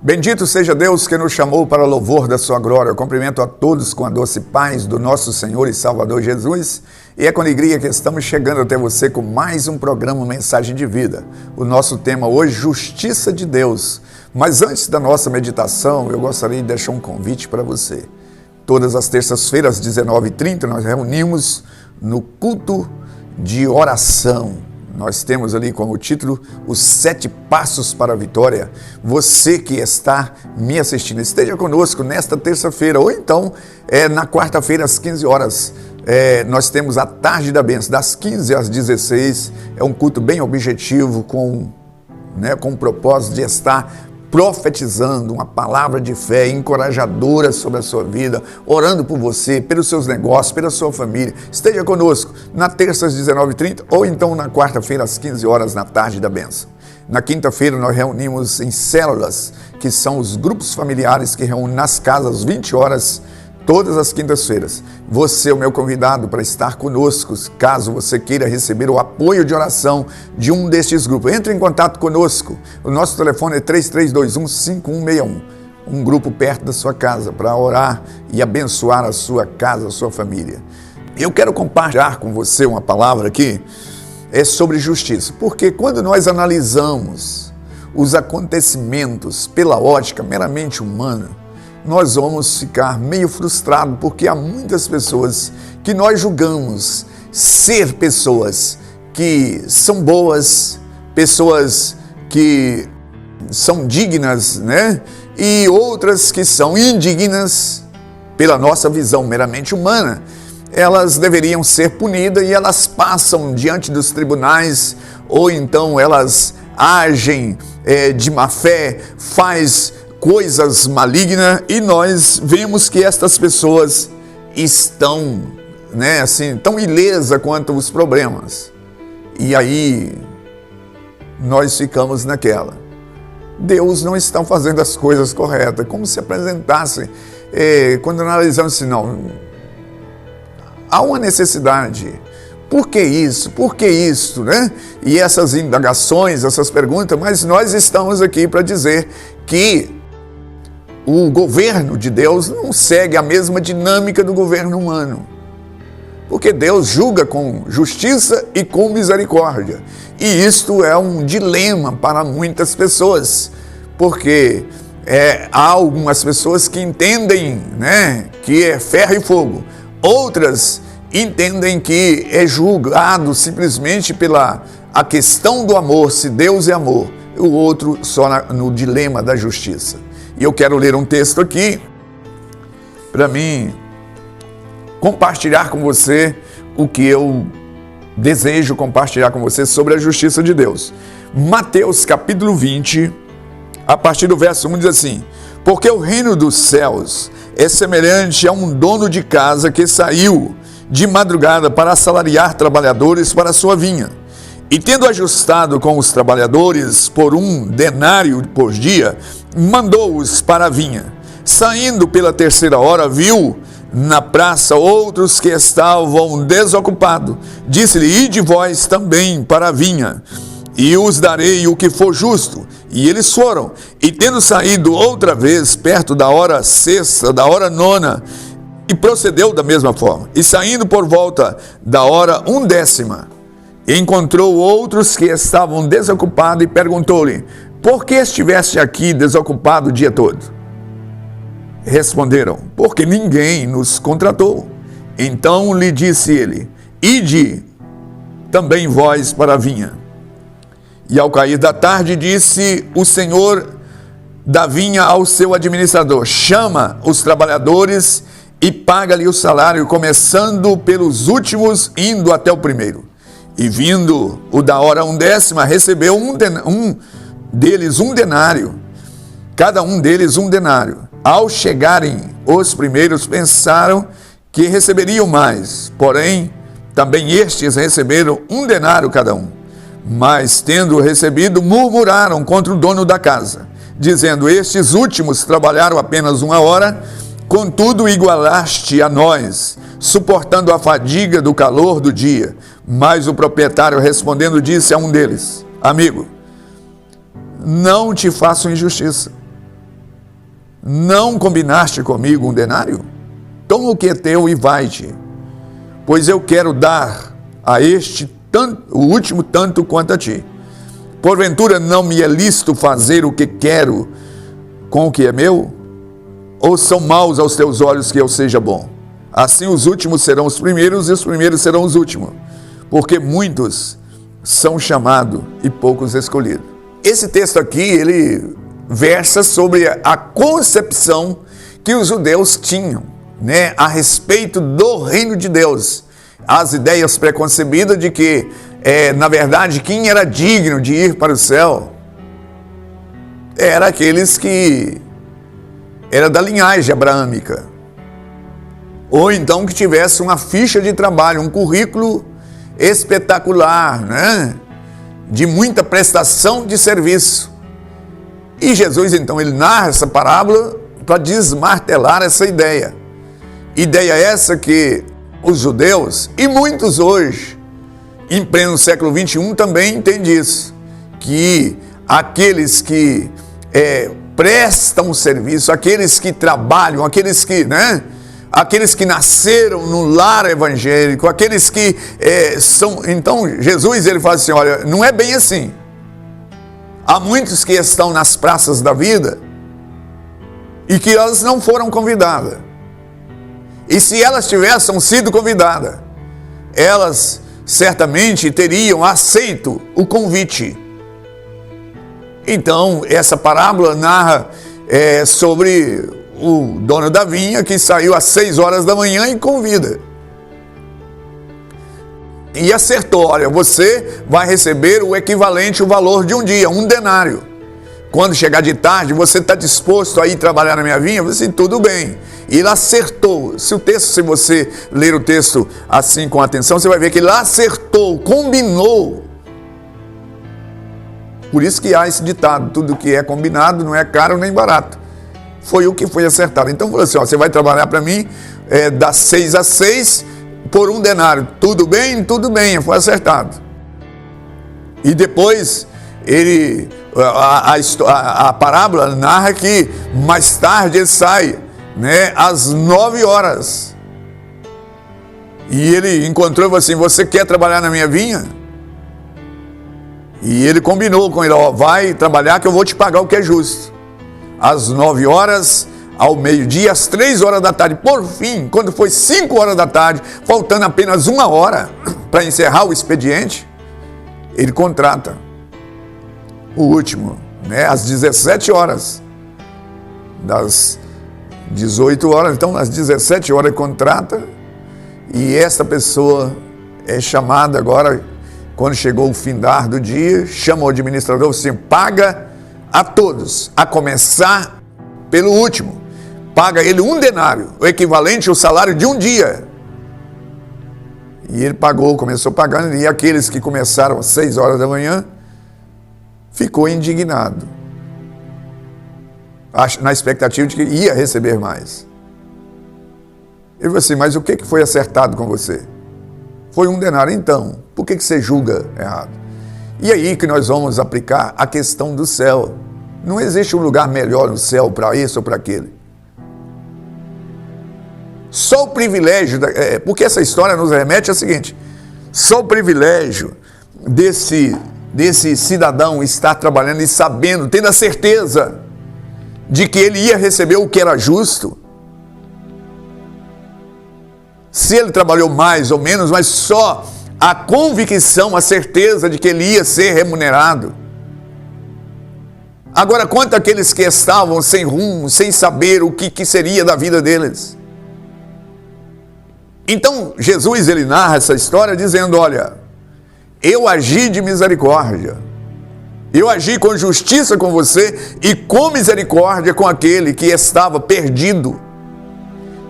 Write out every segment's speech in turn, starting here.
Bendito seja Deus que nos chamou para o louvor da sua glória. Eu cumprimento a todos com a doce paz do nosso Senhor e Salvador Jesus. E é com alegria que estamos chegando até você com mais um programa Mensagem de Vida. O nosso tema hoje, Justiça de Deus. Mas antes da nossa meditação, eu gostaria de deixar um convite para você. Todas as terças-feiras, às 19h30, nós reunimos no culto de oração. Nós temos ali como título os 7 passos para a vitória. Você que está me assistindo, esteja conosco nesta terça-feira ou então na quarta-feira às 15 horas. Nós temos a Tarde da Bênção, das 15 às 16. É um culto bem objetivo com o propósito de estar profetizando uma palavra de fé encorajadora sobre a sua vida, orando por você, pelos seus negócios, pela sua família. Esteja conosco na terça às 19h30 ou então na quarta-feira às 15 horas na Tarde da Bênção. Na quinta-feira nós reunimos em células, que são os grupos familiares que reúnem nas casas às 20 horas, todas as quintas-feiras. Você é o meu convidado para estar conosco, caso você queira receber o apoio de oração de um destes grupos. Entre em contato conosco. O nosso telefone é 3321-5161. Um grupo perto da sua casa para orar e abençoar a sua casa, a sua família. Eu quero compartilhar com você uma palavra aqui, sobre justiça. Porque quando nós analisamos os acontecimentos pela ótica meramente humana, nós vamos ficar meio frustrados, porque há muitas pessoas que nós julgamos ser pessoas que são boas, pessoas que são dignas, e outras que são indignas pela nossa visão meramente humana. Elas deveriam ser punidas e elas passam diante dos tribunais, ou então elas agem de má fé, faz coisas malignas, e nós vemos que estas pessoas estão, tão ilesas quanto os problemas. E aí nós ficamos naquela. Deus não está fazendo as coisas corretas, como se apresentasse, quando analisamos assim, não, há uma necessidade. Por que isso? Por que isso? E essas indagações, essas perguntas, mas nós estamos aqui para dizer que o governo de Deus não segue a mesma dinâmica do governo humano. Porque Deus julga com justiça e com misericórdia. E isto é um dilema para muitas pessoas. Porque há algumas pessoas que entendem, que é ferro e fogo. Outras entendem que é julgado simplesmente pela a questão do amor, se Deus é amor. E o outro só no dilema da justiça. E eu quero ler um texto aqui, para mim compartilhar com você o que eu desejo compartilhar com você sobre a justiça de Deus. Mateus capítulo 20, a partir do verso 1 diz assim: porque o reino dos céus é semelhante a um dono de casa que saiu de madrugada para assalariar trabalhadores para a sua vinha. E tendo ajustado com os trabalhadores por 1 denário por dia, mandou-os para a vinha. Saindo pela 3ª hora, viu na praça outros que estavam desocupados. Disse-lhe: ide vós também para a vinha, e os darei o que for justo. E eles foram. E tendo saído outra vez, perto da hora 6ª, da hora 9ª, e procedeu da mesma forma. E saindo por volta da hora 1/10ª, encontrou outros que estavam desocupados e perguntou-lhe: por que estiveste aqui desocupado o dia todo? Responderam: porque ninguém nos contratou. Então lhe disse ele: ide também vós para a vinha. E ao cair da tarde disse o senhor da vinha ao seu administrador: chama os trabalhadores e paga-lhe o salário, começando pelos últimos, indo até o primeiro. E vindo o da hora 1/10ª, recebeu um deles um denário, cada um deles um denário. Ao chegarem os primeiros, pensaram que receberiam mais, porém, também estes receberam 1 denário cada um. Mas, tendo recebido, murmuraram contra o dono da casa, dizendo: estes últimos trabalharam apenas 1 hora, contudo igualaste a nós, suportando a fadiga do calor do dia. Mas o proprietário, respondendo, disse a um deles: amigo, não te faço injustiça. não combinaste comigo um denário? Toma o que é teu e vai-te, pois eu quero dar a este o último tanto quanto a ti. Porventura não me é lícito fazer o que quero com o que é meu? Ou são maus aos teus olhos que eu seja bom? Assim os últimos serão os primeiros e os primeiros serão os últimos, porque muitos são chamados e poucos escolhidos. Esse texto aqui, ele versa sobre a concepção que os judeus tinham, né, a respeito do reino de Deus. As ideias preconcebidas de que, na verdade, quem era digno de ir para o céu era aqueles que era da linhagem abraâmica, ou então que tivesse uma ficha de trabalho, um currículo espetacular, né, de muita prestação de serviço. E Jesus, então, ele narra essa parábola para desmartelar essa ideia. Ideia essa que os judeus, e muitos hoje, em pleno século XXI, também entendem isso, que aqueles que prestam serviço, aqueles que trabalham, aqueles que nasceram no lar evangélico, aqueles que são... Então, Jesus, ele fala assim, olha, não é bem assim. Há muitos que estão nas praças da vida e que elas não foram convidadas. E se elas tivessem sido convidadas, elas certamente teriam aceito o convite. Então, essa parábola narra sobre o dono da vinha que saiu às 6 horas da manhã e convida. E acertou, olha, você vai receber o equivalente, o valor de um dia, um denário. Quando chegar de tarde, você está disposto a ir trabalhar na minha vinha? Eu falei assim, tudo bem. E ele acertou. Se você ler o texto assim com atenção, você vai ver que ele acertou, combinou. Por isso que há esse ditado, tudo que é combinado não é caro nem barato. Foi o que foi acertado. Então, falou assim, ó, você vai trabalhar para mim das 6 às 6 por um denário. Tudo bem? Tudo bem, foi acertado. E depois, a parábola narra que mais tarde ele sai, né, às 9 horas. E ele encontrou e falou assim, você quer trabalhar na minha vinha? E ele combinou com ele, ó, vai trabalhar que eu vou te pagar o que é justo. Às 9 horas, ao meio-dia, às 3 horas da tarde. Por fim, quando foi 5 horas da tarde, faltando apenas 1 hora para encerrar o expediente, ele contrata o último, né, às 17 horas. Das 18 horas, então, às 17 horas ele contrata, e essa pessoa é chamada agora, quando chegou o findar do dia, chama o administrador, assim, paga a todos, a começar pelo último. Paga ele um denário, o equivalente ao salário de um dia. E ele pagou, começou pagando, e aqueles que começaram às 6 horas da manhã, ficou indignado, na expectativa de que ia receber mais. Ele falou assim, mas o que foi acertado com você? Foi um denário. Então, por que você julga errado? E aí que nós vamos aplicar a questão do céu. Não existe um lugar melhor no céu para esse ou para aquele. Só o privilégio, porque essa história nos remete ao seguinte, só o privilégio desse cidadão estar trabalhando e sabendo, tendo a certeza de que ele ia receber o que era justo. Se ele trabalhou mais ou menos, mas só a convicção, a certeza de que ele ia ser remunerado. Agora, quanto àqueles que estavam sem rumo, sem saber o que seria da vida deles. Então, Jesus, ele narra essa história dizendo, olha, eu agi de misericórdia, eu agi com justiça com você e com misericórdia com aquele que estava perdido.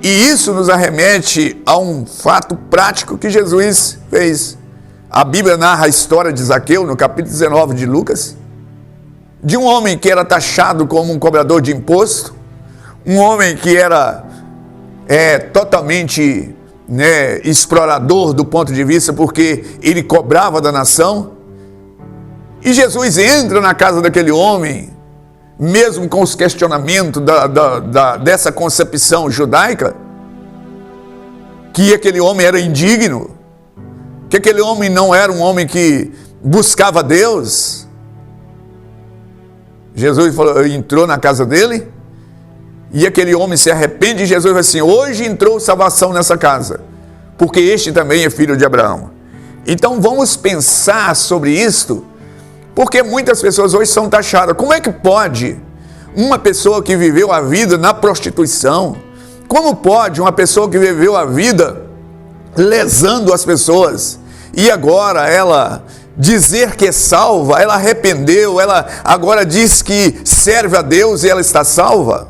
E isso nos arremete a um fato prático que Jesus fez. A Bíblia narra a história de Zaqueu, no capítulo 19 de Lucas, de um homem que era taxado como um cobrador de imposto, um homem que era totalmente explorador do ponto de vista, porque ele cobrava da nação. E Jesus entra na casa daquele homem, mesmo com os questionamentos dessa concepção judaica, que aquele homem era indigno, que aquele homem não era um homem que buscava Deus. Jesus entrou na casa dele, e aquele homem se arrepende, e Jesus falou assim: hoje entrou salvação nessa casa, porque este também é filho de Abraão. Então vamos pensar sobre isto, porque muitas pessoas hoje são taxadas. Como é que pode uma pessoa que viveu a vida na prostituição, como pode uma pessoa que viveu a vida lesando as pessoas, e agora ela dizer que é salva, ela arrependeu, ela agora diz que serve a Deus e ela está salva?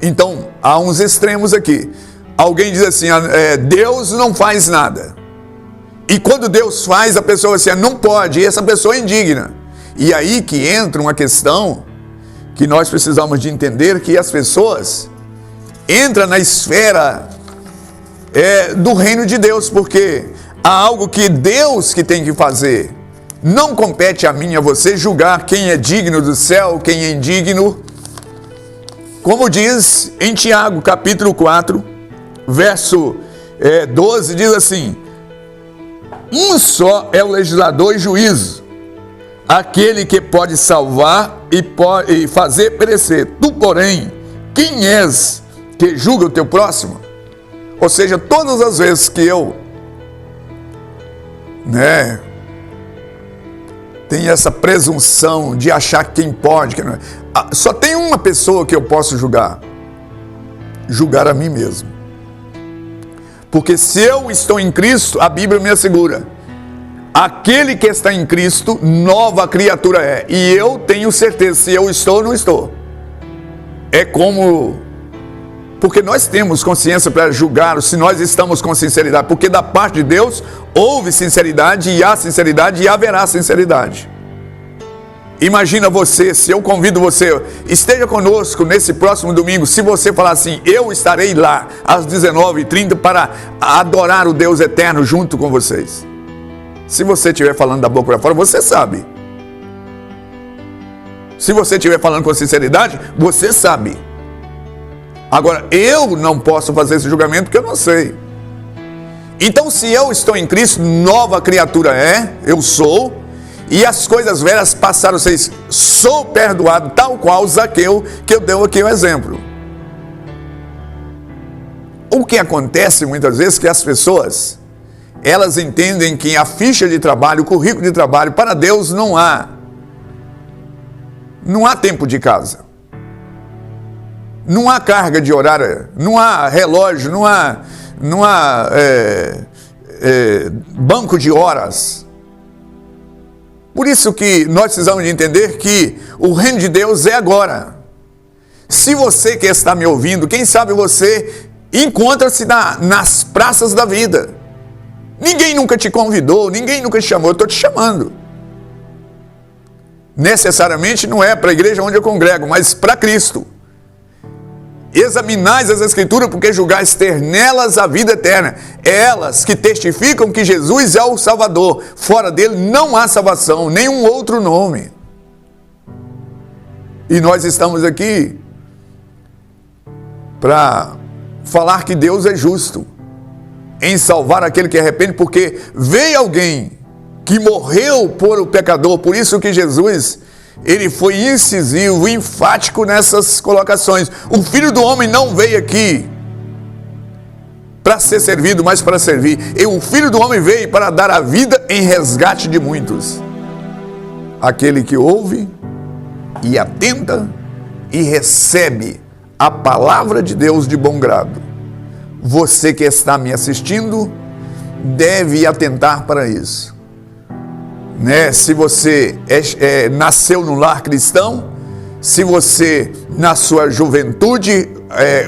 Então, há uns extremos aqui. Alguém diz assim: Deus não faz nada. E quando Deus faz, a pessoa assim: não pode, e essa pessoa é indigna. E aí que entra uma questão que nós precisamos de entender, que as pessoas entram na esfera do reino de Deus, porque há algo que Deus que tem que fazer. Não compete a mim e a você julgar quem é digno do céu, quem é indigno. Como diz em Tiago, capítulo 4, verso 12, diz assim: um só é o legislador e juízo, aquele que pode salvar e fazer perecer. Tu, porém, quem és que julga o teu próximo? Ou seja, todas as vezes que eu tenho essa presunção de achar quem pode, quem não, só tem uma pessoa que eu posso julgar a mim mesmo. Porque se eu estou em Cristo, a Bíblia me assegura: aquele que está em Cristo, nova criatura é. E eu tenho certeza se eu estou ou não estou. É como... Porque nós temos consciência para julgar se nós estamos com sinceridade. Porque da parte de Deus houve sinceridade, e há sinceridade, e haverá sinceridade. Imagina você, se eu convido você, esteja conosco nesse próximo domingo, se você falar assim: eu estarei lá às 19h30 para adorar o Deus eterno junto com vocês. Se você estiver falando da boca para fora, você sabe. Se você estiver falando com sinceridade, você sabe. Agora, eu não posso fazer esse julgamento porque eu não sei. Então, se eu estou em Cristo, nova criatura é, eu sou, e as coisas velhas passaram a ser, sou perdoado, tal qual Zaqueu, que eu dei aqui um exemplo. O que acontece muitas vezes é que as pessoas, elas entendem que a ficha de trabalho, o currículo de trabalho, para Deus não há tempo de casa. Não há carga de horário, não há relógio, não há banco de horas. Por isso que nós precisamos de entender que o reino de Deus é agora. Se você que está me ouvindo, quem sabe você encontra-se nas praças da vida. Ninguém nunca te convidou, ninguém nunca te chamou, eu estou te chamando. Necessariamente não é para a igreja onde eu congrego, mas para Cristo. Examinais as Escrituras, porque julgais ter nelas a vida eterna. Elas que testificam que Jesus é o Salvador. Fora dele não há salvação, nenhum outro nome. E nós estamos aqui para falar que Deus é justo em salvar aquele que arrepende, porque veio alguém que morreu por o pecador. Por isso que Jesus, ele foi incisivo, enfático nessas colocações. O Filho do Homem não veio aqui para ser servido, mas para servir. E o Filho do Homem veio para dar a vida em resgate de muitos. Aquele que ouve e atenta e recebe a palavra de Deus de bom grado. Você que está me assistindo deve atentar para isso. Se você nasceu num lar cristão, se você na sua juventude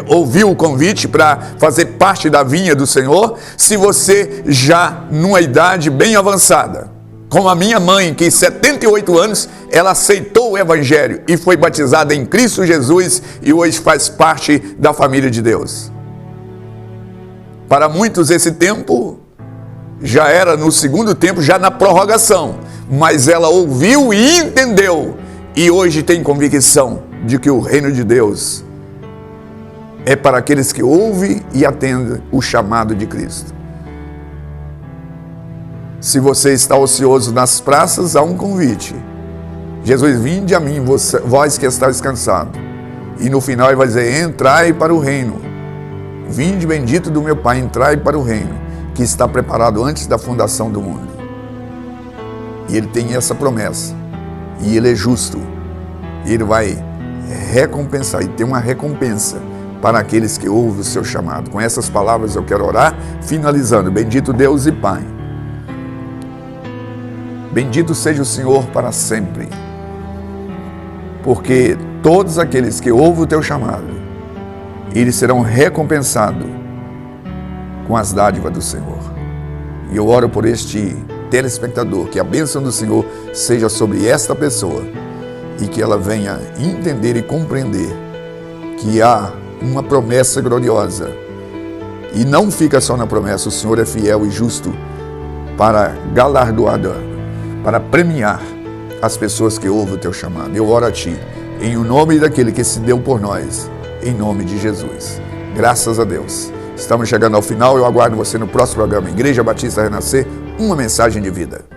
ouviu o convite para fazer parte da vinha do Senhor, se você já numa idade bem avançada, como a minha mãe, que em 78 anos, ela aceitou o Evangelho e foi batizada em Cristo Jesus e hoje faz parte da família de Deus. Para muitos esse tempo já era no segundo tempo, já na prorrogação, mas ela ouviu e entendeu, e hoje tem convicção de que o reino de Deus é para aqueles que ouvem e atendem o chamado de Cristo. Se você está ocioso nas praças, há um convite. Jesus, vinde a mim, vós que estáis cansados. E no final ele vai dizer, entrai para o reino. Vinde bendito do meu Pai, entrai para o reino, que está preparado antes da fundação do mundo. E ele tem essa promessa. E ele é justo. E ele vai recompensar, e tem uma recompensa para aqueles que ouvem o seu chamado. Com essas palavras eu quero orar, finalizando. Bendito Deus e Pai. Bendito seja o Senhor para sempre. Porque todos aqueles que ouvem o teu chamado, eles serão recompensados com as dádivas do Senhor. E eu oro por este telespectador, que a bênção do Senhor seja sobre esta pessoa e que ela venha entender e compreender que há uma promessa gloriosa. E não fica só na promessa, o Senhor é fiel e justo para galardoar, para premiar as pessoas que ouvem o teu chamado. Eu oro a ti, em o nome daquele que se deu por nós, em nome de Jesus. Graças a Deus. Estamos chegando ao final, eu aguardo você no próximo programa. Igreja Batista Renascer, uma mensagem de vida.